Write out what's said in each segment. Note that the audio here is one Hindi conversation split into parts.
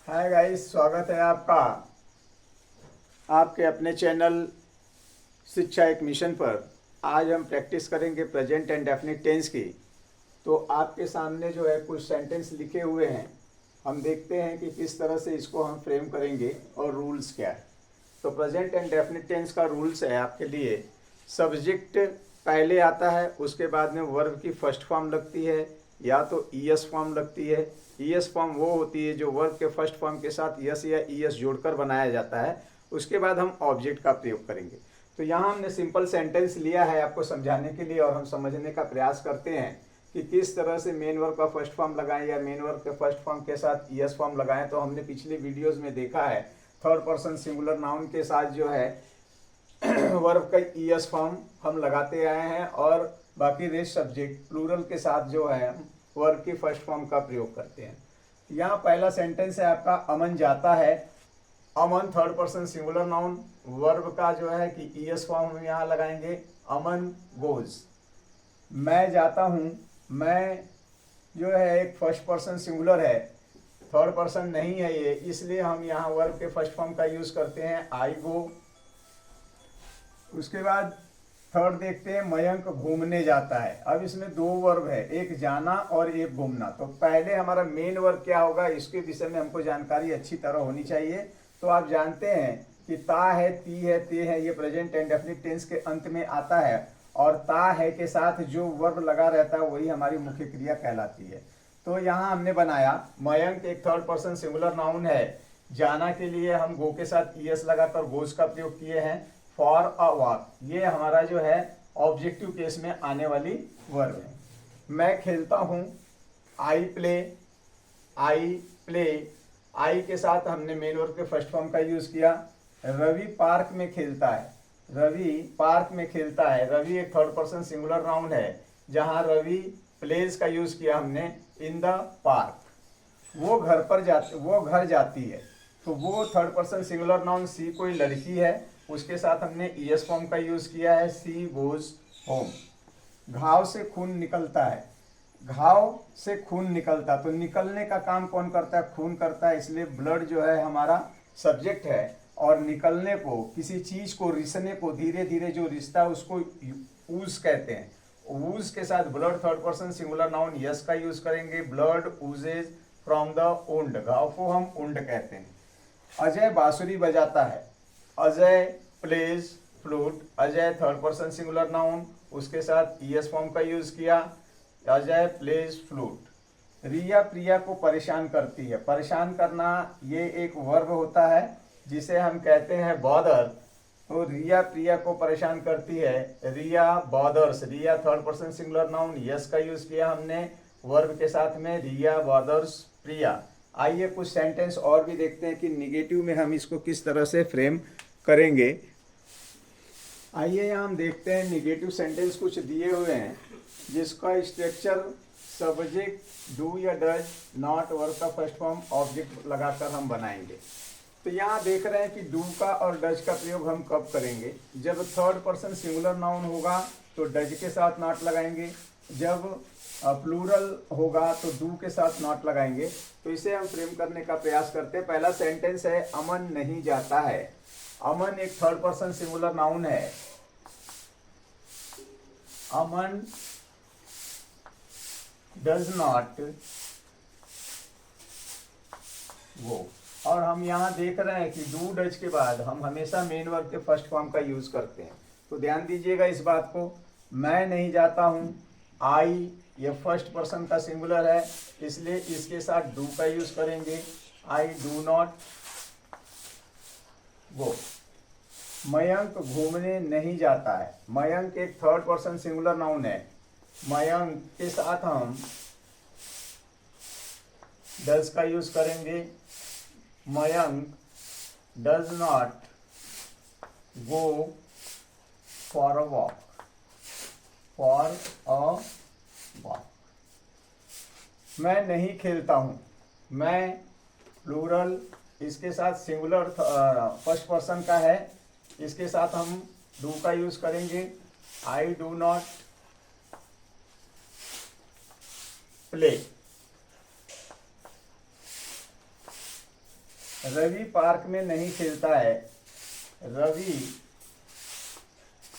हाय गाइस, स्वागत है आपका आपके अपने चैनल शिक्षा एक मिशन पर। आज हम प्रैक्टिस करेंगे प्रेजेंट एंड डेफिनिट टेंस की। तो आपके सामने जो है कुछ सेंटेंस लिखे हुए हैं। हम देखते हैं कि किस तरह से इसको हम फ्रेम करेंगे और रूल्स क्या है। तो प्रेजेंट एंड डेफिनिट टेंस का रूल्स है आपके लिए। सब्जेक्ट पहले आता है, उसके बाद में वर्ब की फर्स्ट फॉर्म लगती है या तो ईएस फॉर्म लगती है। ईएस फॉर्म वो होती है जो वर्ब के फर्स्ट फॉर्म के साथ यस या ईएस जोड़कर बनाया जाता है। उसके बाद हम ऑब्जेक्ट का प्रयोग करेंगे। तो यहाँ हमने सिंपल सेंटेंस लिया है आपको समझाने के लिए, और हम समझने का प्रयास करते हैं कि किस तरह से मेन वर्ब का फर्स्ट फॉर्म लगाएं या मेन वर्ब के फर्स्ट फॉर्म के साथ ईएस फॉर्म लगाएं। तो हमने पिछले वीडियोस में देखा है थर्ड पर्सन सिंगुलर नाउन के साथ जो है वर्ब का ईएस फॉर्म हम लगाते आए हैं, और बाकी रेस्ट सब्जेक्ट प्लूरल के साथ जो है हम वर्ब की फर्स्ट फॉर्म का प्रयोग करते हैं। यहाँ पहला सेंटेंस है आपका, अमन जाता है। Aman third person singular noun, verb का जो है कि ईएस फॉर्म हम यहाँ लगाएंगे, अमन गोज। मैं जाता हूँ, मैं जो है एक फर्स्ट पर्सन सिंगुलर है, थर्ड पर्सन नहीं है ये, इसलिए हम यहाँ वर्ब के फर्स्ट फॉर्म का यूज करते हैं, आई गो। उसके बाद थर्ड देखते हैं, मयंक घूमने जाता है। अब इसमें दो वर्ब है, एक जाना और एक घूमना। तो पहले हमारा मेन वर्ब क्या होगा, इसके विषय में हमको जानकारी अच्छी तरह होनी चाहिए। तो आप जानते हैं कि ता है, ती है, ते है, ये प्रेजेंट एंड डेफिनिट टेंस के अंत में आता है, और ता है के साथ जो वर्ब लगा रहता है वही हमारी मुख्य क्रिया कहलाती है। तो यहाँ हमने बनाया, मयंक एक थर्ड पर्सन सिंगुलर नाउन है। जाना के लिए हम गो के साथ ईएस लगाकर गोज का प्रयोग किए हैं। फॉर अ वॉक, ये हमारा जो है ऑब्जेक्टिव केस में आने वाली वर्ब है। मैं खेलता हूँ, आई प्ले, आई प्ले, आई के साथ हमने मेन वर्ब के फर्स्ट फॉर्म का यूज किया। रवि पार्क में खेलता है, रवि पार्क में खेलता है। रवि एक थर्ड पर्सन सिंगुलर नाउन है, जहां रवि प्लेज का यूज किया हमने, इन द पार्क। वो घर जाती है, तो वो थर्ड पर्सन सिंगुलर नाउन, सी कोई लड़की है, उसके साथ हमने ईएस फॉर्म का यूज किया है, सी गोज होम। घाव से खून निकलता है, घाव से खून निकलता, तो निकलने का काम कौन करता है, खून करता है, इसलिए ब्लड जो है हमारा सब्जेक्ट है। और निकलने को, किसी चीज को रिसने को, धीरे धीरे जो रिश्ता है उसको ऊज कहते हैं। ऊज के साथ blood third person singular noun yes का यूज करेंगे, ब्लड ऊजेज फ्रॉम द उंड, घाव को हम उंड कहते हैं। अजय बांसुरी बजाता है, Ajay plays flute. Ajay third person singular noun, उसके साथ ईएस फॉर्म का यूज किया, अजय प्लेज फ्लूट। रिया प्रिया को परेशान करती है, परेशान करना ये एक वर्ब होता है जिसे हम कहते हैं बॉदर। तो रिया प्रिया को परेशान करती है, Riya bothers. Riya third person singular noun, yes का यूज किया हमने वर्ब के साथ में, रिया बॉदर्स प्रिया। आइए कुछ सेंटेंस और भी देखते हैं कि निगेटिव में हम इसको किस तरह से फ्रेम करेंगे। आइए यहाँ हम देखते हैं, निगेटिव सेंटेंस कुछ दिए हुए हैं जिसका स्ट्रक्चर सब्जेक्ट डू या डज, नॉट, वर्ब का फर्स्ट फॉर्म, ऑब्जेक्ट लगाकर हम बनाएंगे। तो यहाँ देख रहे हैं कि डू का और डज का प्रयोग हम कब करेंगे, जब थर्ड पर्सन सिंगुलर नाउन होगा तो डज के साथ नॉट लगाएंगे, जब प्लूरल होगा तो डू के साथ नॉट लगाएंगे। तो इसे हम फ्रेम करने का प्रयास करते हैं। पहला सेंटेंस है, अमन नहीं जाता है। अमन एक थर्ड पर्सन सिंगुलर नाउन है, अमन डज नॉट गो। और हम यहाँ देख रहे हैं कि डू डज के बाद हम हमेशा मेन वर्ब के फर्स्ट फॉर्म का यूज करते हैं। तो ध्यान दीजिएगा इस बात को। मैं नहीं जाता हूँ, आई ये फर्स्ट पर्सन का सिंगुलर है, इसलिए इसके साथ डू का यूज करेंगे, I do not go. Mayank घूमने नहीं जाता है, मयंक एक थर्ड पर्सन सिंगुलर नाउन है, मयंक के साथ हम डज का यूज करेंगे, Mayank does not go for a walk, for a walk. मैं नहीं खेलता हूं, मैं प्लूरल, इसके साथ सिंगुलर फर्स्ट पर्सन का है, इसके साथ हम डू का यूज करेंगे, I do not play. Ravi park में नहीं खेलता है। रवि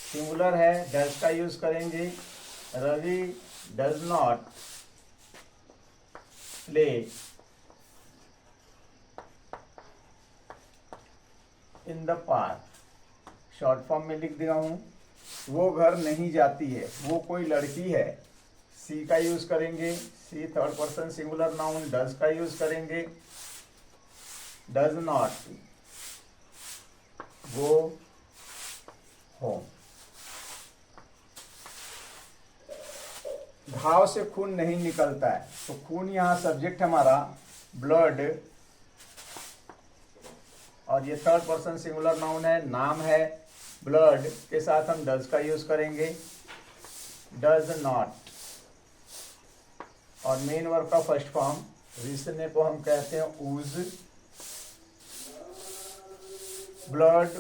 सिंगुलर है, डज का यूज करेंगे। Ravi does not play in the park. Short form में लिख दिया हूं। वो घर नहीं जाती है, वो कोई लड़की है। सी का यूज करेंगे। She third person singular noun. Does का यूज करेंगे। Does not go home. घाव से खून नहीं निकलता है, तो खून यहाँ सब्जेक्ट हमारा ब्लड, और ये थर्ड पर्सन सिंगुलर नाउन है, नाम है। ब्लड के साथ हम डज का यूज करेंगे। डज नॉट, और मेन वर्ब का फर्स्ट फॉर्म रिसने को हम कहते हैं ooze. Blood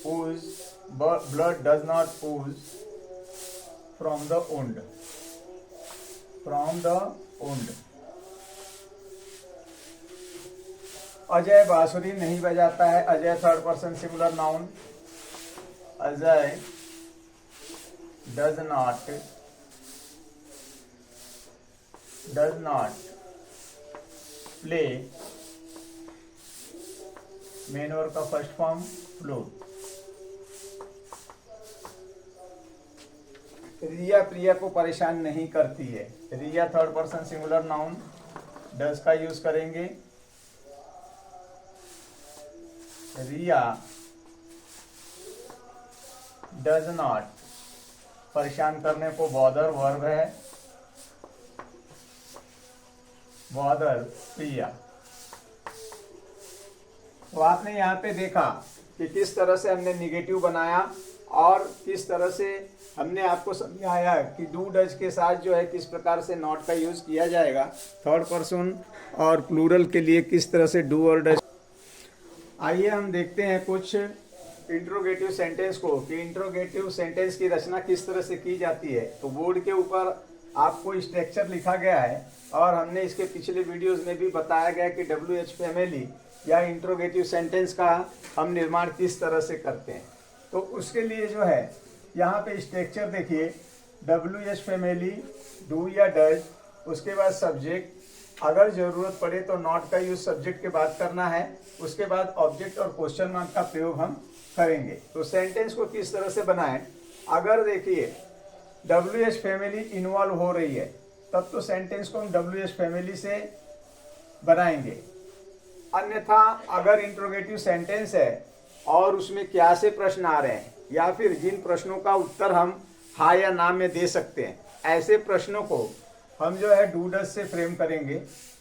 ooze, blood does not ooze from the wound. From the wound. Ajay बांसुरी नहीं बजाता है। Ajay third person singular noun. Ajay does not play, main verb का first form flute. Riya Priya को परेशान नहीं करती है। Riya third person singular noun. Does का यूज करेंगे। रिया डज नॉट, परेशान करने को बॉदर वर्ब है। बॉदर प्रिया। तो आपने यहाँ पे देखा कि किस तरह से हमने निगेटिव बनाया और किस तरह से हमने आपको समझाया कि डू डज के साथ जो है किस प्रकार से नॉट का यूज किया जाएगा। थर्ड पर्सन और प्लूरल के लिए किस तरह से डू और डज। आइए हम देखते हैं कुछ इंट्रोगेटिव सेंटेंस को कि इंट्रोगेटिव सेंटेंस की रचना किस तरह से की जाती है। तो बोर्ड के ऊपर आपको स्ट्रक्चर लिखा गया है और हमने इसके पिछले वीडियोस में भी बताया गया कि WH फैमिली या इंट्रोगेटिव सेंटेंस का हम निर्माण किस तरह से करते हैं। तो उसके लिए जो है यहाँ पे स्ट्रक्चर देखिए। WH फैमिली, डू या डज, उसके बाद सब्जेक्ट, अगर जरूरत पड़े तो नॉट का यूज सब्जेक्ट के बाद करना है। उसके बाद ऑब्जेक्ट और क्वेश्चन मार्क का प्रयोग हम करेंगे। तो सेंटेंस को किस तरह से बनाएं, अगर देखिए WH फैमिली इन्वॉल्व हो रही है तब तो सेंटेंस को हम WH फैमिली से बनाएंगे। अन्यथा अगर इंट्रोगेटिव सेंटेंस है और उसमें क्या से प्रश्न आ रहे हैं या फिर जिन प्रश्नों का उत्तर हम हाँ या ना में दे सकते हैं, ऐसे प्रश्नों को हम जो है डू डज से फ्रेम करेंगे।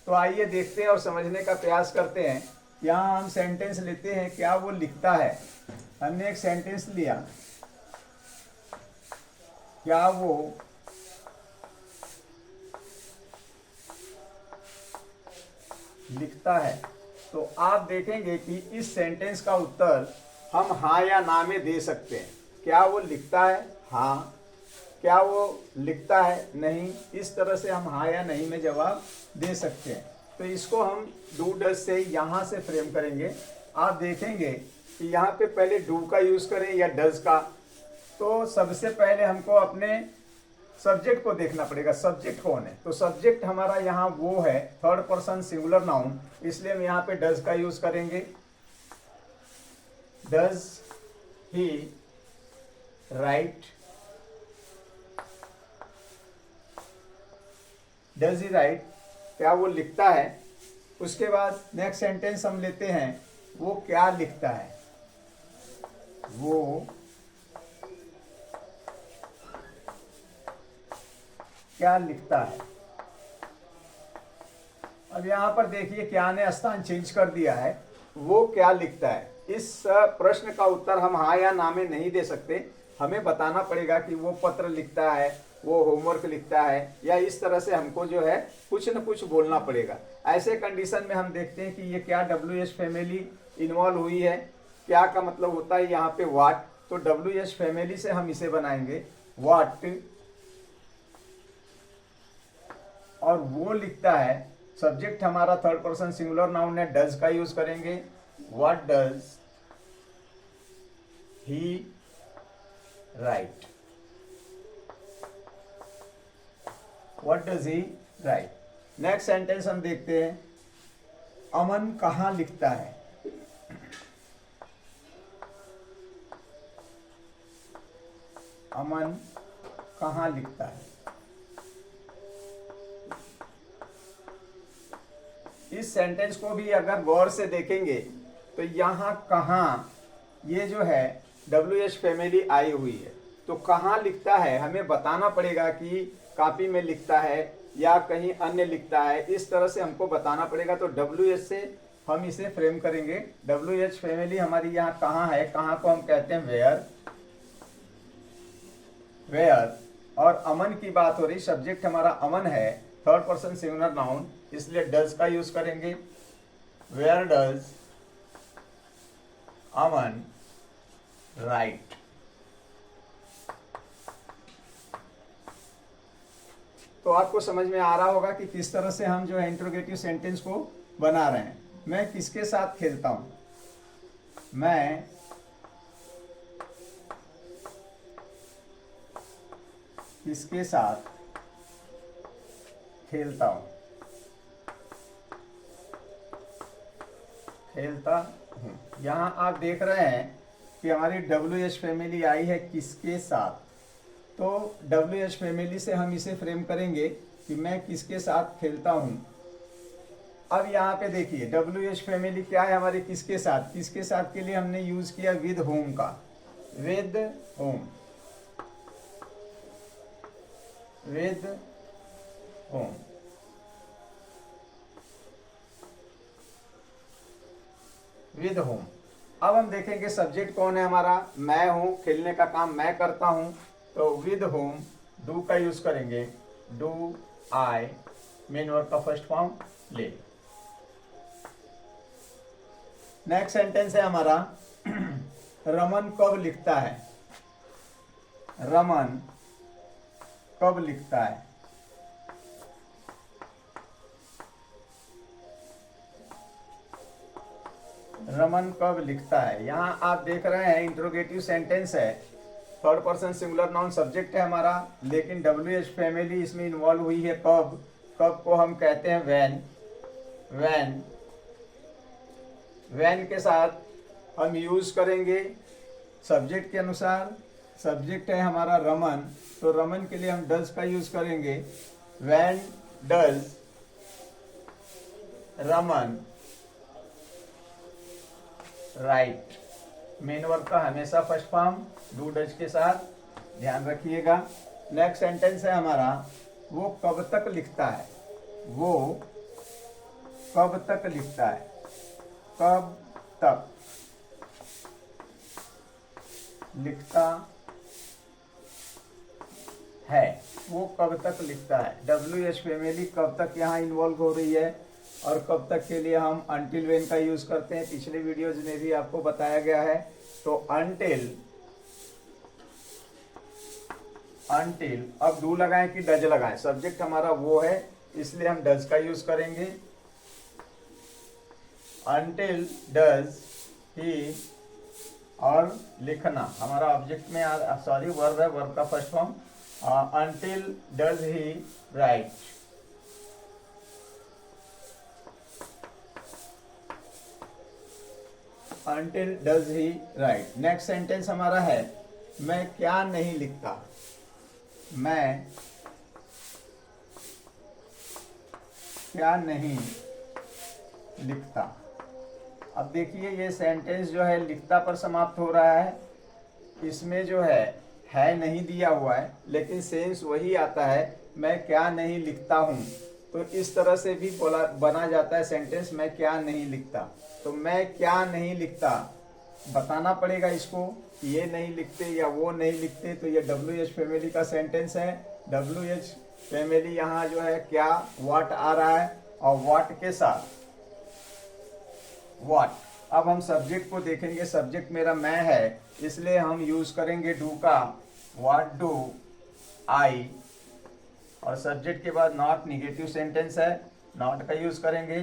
तो आइए देखते हैं और समझने का प्रयास करते हैं। यहाँ हम सेंटेंस लेते हैं, क्या वो लिखता है। हमने एक सेंटेंस लिया, क्या वो लिखता है। तो आप देखेंगे कि इस सेंटेंस का उत्तर हम हाँ या ना में दे सकते हैं। क्या वो लिखता है, हाँ। क्या वो लिखता है, नहीं। इस तरह से हम हाँ या नहीं में जवाब दे सकते हैं। तो इसको हम डू डज से यहाँ से फ्रेम करेंगे। आप देखेंगे कि यहाँ पे पहले डू का यूज करें या डज का, तो सबसे पहले हमको अपने सब्जेक्ट को देखना पड़ेगा। सब्जेक्ट कौन है, तो सब्जेक्ट हमारा यहाँ वो है, थर्ड पर्सन सिंगुलर नाउन, इसलिए हम यहाँ पे डज का यूज करेंगे। Does he right, does he right, क्या वो लिखता है। उसके बाद नेक्स्ट सेंटेंस हम लेते हैं, वो क्या लिखता है। वो क्या लिखता है। अब यहां पर देखिए क्या ने स्थान चेंज कर दिया है, वो क्या लिखता है। इस प्रश्न का उत्तर हम हाँ या ना में नहीं दे सकते। हमें बताना पड़ेगा कि वो पत्र लिखता है, वो होमवर्क लिखता है, या इस तरह से हमको जो है कुछ न कुछ बोलना पड़ेगा। ऐसे कंडीशन में हम देखते हैं कि ये क्या WH फैमिली इन्वॉल्व हुई है। क्या का मतलब होता है यहाँ पे व्हाट, तो WH फैमिली से हम इसे बनाएंगे व्हाट, और वो लिखता है। सब्जेक्ट हमारा थर्ड पर्सन सिंगुलर नाउन है, डज का यूज करेंगे। What does he right, what does he right. Next sentence हम देखते हैं, अमन कहाँ लिखता है। अमन कहाँ लिखता है। इस सेंटेंस को भी अगर गौर से देखेंगे तो यहाँ कहाँ, ये जो है WH फैमिली आई हुई है, तो कहाँ लिखता है हमें बताना पड़ेगा कि कॉपी में लिखता है या कहीं अन्य लिखता है, इस तरह से हमको बताना पड़ेगा। तो WH से हम इसे फ्रेम करेंगे। WH फैमिली हमारी यहाँ कहाँ है, कहाँ को हम कहते हैं वेयर, वेयर। और अमन की बात हो रही, सब्जेक्ट हमारा अमन है, थर्ड पर्सन सिंगुलर नाउन, इसलिए डज का यूज करेंगे। Where does Aman write. तो आपको समझ में आ रहा होगा कि किस तरह से हम जो है इंट्रोगेटिव सेंटेंस को बना रहे हैं। मैं किसके साथ खेलता हूं, मैं किसके साथ खेलता हूं, खेलता हूं। यहां आप देख रहे हैं कि हमारी WH फैमिली आई है किसके साथ, तो WH फैमिली से हम इसे फ्रेम करेंगे कि मैं किसके साथ खेलता हूं। अब यहाँ पे देखिए WH फैमिली क्या है हमारी, किसके साथ, किसके साथ के लिए हमने यूज किया विद होम का, with home, with home. With home. अब हम देखेंगे सब्जेक्ट कौन है हमारा, मैं हूं, खेलने का काम मैं करता हूं, तो विद होम डू का यूज करेंगे, डू आई, मेन वर्ब का फर्स्ट फॉर्म ले। नेक्स्ट सेंटेंस है हमारा, रमन कब लिखता है, रमन कब लिखता है। रमन कब लिखता है। यहाँ आप देख रहे हैं इंट्रोगेटिव सेंटेंस है, third person singular noun subject है हमारा, लेकिन WH फैमिली इसमें इन्वॉल्व हुई है। कब, कब को हम कहते हैं व्हेन, व्हेन, व्हेन के साथ हम यूज करेंगे सब्जेक्ट के अनुसार। सब्जेक्ट है हमारा रमन, तो रमन के लिए हम डज का यूज करेंगे, when does Raman right. Main verb का हमेशा फर्स्ट फॉर्म डू डज के साथ, ध्यान रखिएगा। नेक्स्ट सेंटेंस है हमारा, वो कब तक लिखता है, वो कब तक लिखता है, कब तक लिखता है, वो कब तक लिखता है। WH फैमिली कब तक यहाँ इन्वॉल्व हो रही है, और कब तक के लिए हम अनटिल व्हेन का यूज करते हैं, पिछले वीडियोज में भी आपको बताया गया है। तो अनटिल, अनटिल, अब डू लगाएं कि डज लगाएं, सब्जेक्ट हमारा वो है इसलिए हम डज का यूज करेंगे। अनटिल डज ही, और लिखना हमारा ऑब्जेक्ट में सॉरी वर्ब है, वर्ब का first form, until does he right. Until does he write। Next sentence हमारा है, मैं क्या नहीं लिखता, मैं क्या नहीं लिखता। अब देखिए ये सेंटेंस जो है लिखता पर समाप्त हो रहा है, इसमें जो है नहीं दिया हुआ है, लेकिन सेंस वही आता है, मैं क्या नहीं लिखता हूं। तो इस तरह से भी बोला बना जाता है सेंटेंस, मैं क्या नहीं लिखता। तो मैं क्या नहीं लिखता बताना पड़ेगा इसको, ये नहीं लिखते या वो नहीं लिखते। तो ये WH फैमिली का सेंटेंस है। WH फैमिली यहाँ जो है क्या, व्हाट आ रहा है, और व्हाट के साथ व्हाट। अब हम सब्जेक्ट को देखेंगे, सब्जेक्ट मेरा मैं है, इसलिए हम यूज करेंगे डू का, व्हाट डू आई, और सब्जेक्ट के बाद नॉट, निगेटिव सेंटेंस है, नॉट का यूज करेंगे,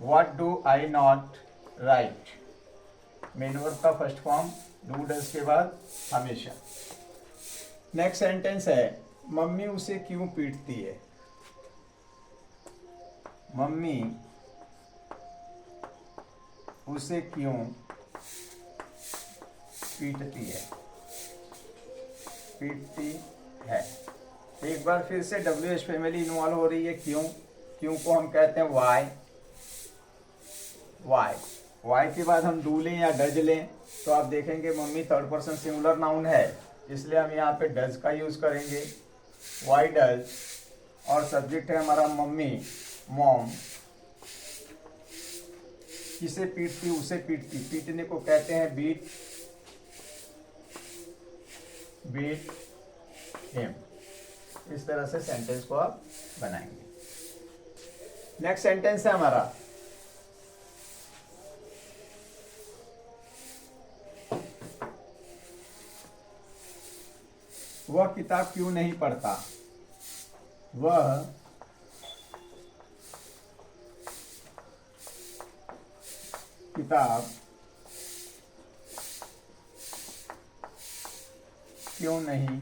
what do I not right. Main verb का फर्स्ट फॉर्म डू डज के बाद हमेशा। नेक्स्ट सेंटेंस है मम्मी उसे क्यों पीटती है। मम्मी उसे क्यों पीटती है, पीटती है। एक बार फिर से WH फैमिली इन्वॉल्व हो रही है। क्यों, क्यों को हम कहते हैं वाई। वाई, वाई के बाद हम डू लें या डज लें तो आप देखेंगे mummy third person singular noun है, इसलिए हम यहाँ पे डज का यूज करेंगे। वाई डज, और सब्जेक्ट है हमारा मम्मी, मॉम। किसे पीटती, उसे पीटती। पीटने को कहते हैं बीट, बीट हिम। इस तरह से सेंटेंस को आप बनाएंगे। नेक्स्ट सेंटेंस है हमारा वह किताब क्यों नहीं पढ़ता। वह किताब क्यों नहीं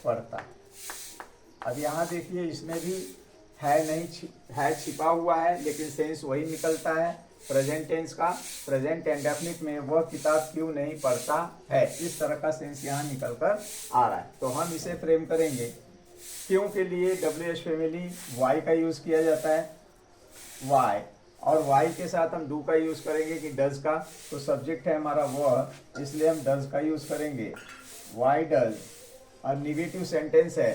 पढ़ता। अब यहाँ देखिए इसमें भी है नहीं, है छिपा हुआ है, लेकिन सेंस वही निकलता है प्रेजेंट टेंस का। प्रेजेंट इंडेफिनिट में वह किताब क्यों नहीं पढ़ता है, इस तरह का सेंस यहाँ निकल कर आ रहा है। तो हम इसे फ्रेम करेंगे। क्यों के लिए WH फैमिली वाई का यूज किया जाता है, वाई, और वाई के साथ हम डू का यूज करेंगे कि डज का। तो सब्जेक्ट है हमारा वह, इसलिए हम डज का यूज करेंगे, वाई डज। और निगेटिव सेंटेंस है,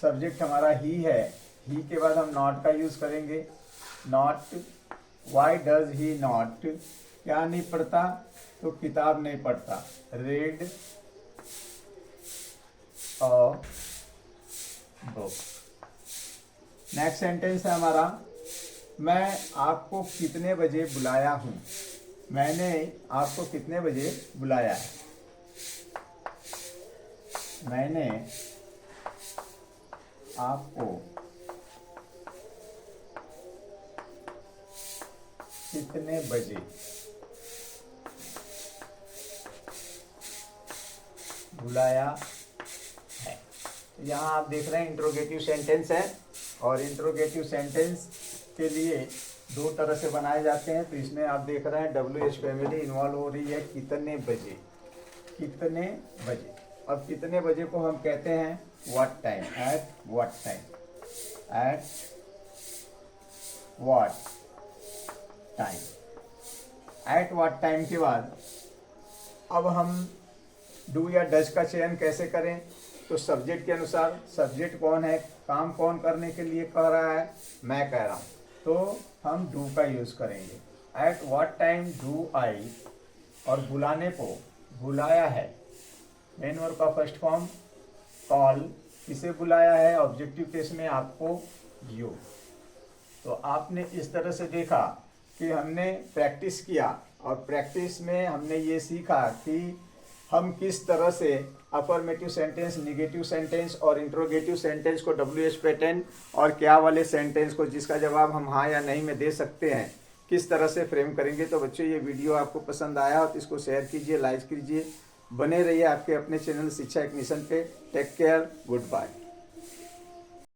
सब्जेक्ट हमारा ही है, ही के बाद हम नॉट का यूज करेंगे, not. Why does he not, क्या नहीं पढ़ता, तो किताब नहीं पढ़ता, read a book. Next sentence है हमारा मैं आपको कितने बजे बुलाया हूं। मैंने आपको कितने बजे बुलाया है। मैंने आपको कितने बजे बुलाया है। तो यहाँ आप देख रहे हैं इंट्रोगेटिव सेंटेंस है, और इंट्रोगेटिव सेंटेंस के लिए दो तरह से बनाए जाते हैं। तो इसमें आप देख रहे हैं WH फैमिली इन्वॉल्व हो रही है, कितने बजे, कितने बजे। अब कितने बजे को हम कहते हैं what time, at what time, at what time. At what time के बाद अब हम डू या डज का चयन कैसे करें। तो सब्जेक्ट के अनुसार, सब्जेक्ट कौन है, काम कौन करने के लिए कह रहा है, मैं कह रहा हूं, तो हम डू का यूज करेंगे। At what time do I, और बुलाने को, बुलाया है, मेन वर्ब का फर्स्ट फॉर्म कॉल। किसे बुलाया है, ऑब्जेक्टिव केस में आपको, यू। तो आपने इस तरह से देखा कि हमने प्रैक्टिस किया, और प्रैक्टिस में हमने ये सीखा कि हम किस तरह से अफर्मेटिव सेंटेंस, निगेटिव सेंटेंस और इंट्रोगेटिव सेंटेंस को WH पैटर्न और क्या वाले सेंटेंस को जिसका जवाब हम हाँ या नहीं में दे सकते हैं, किस तरह से फ्रेम करेंगे। तो बच्चों ये वीडियो आपको पसंद आया हो तो इसको शेयर कीजिए, लाइक कीजिए, बने रहिए आपके अपने चैनल शिक्षा एक मिशन पे। Take care, good bye.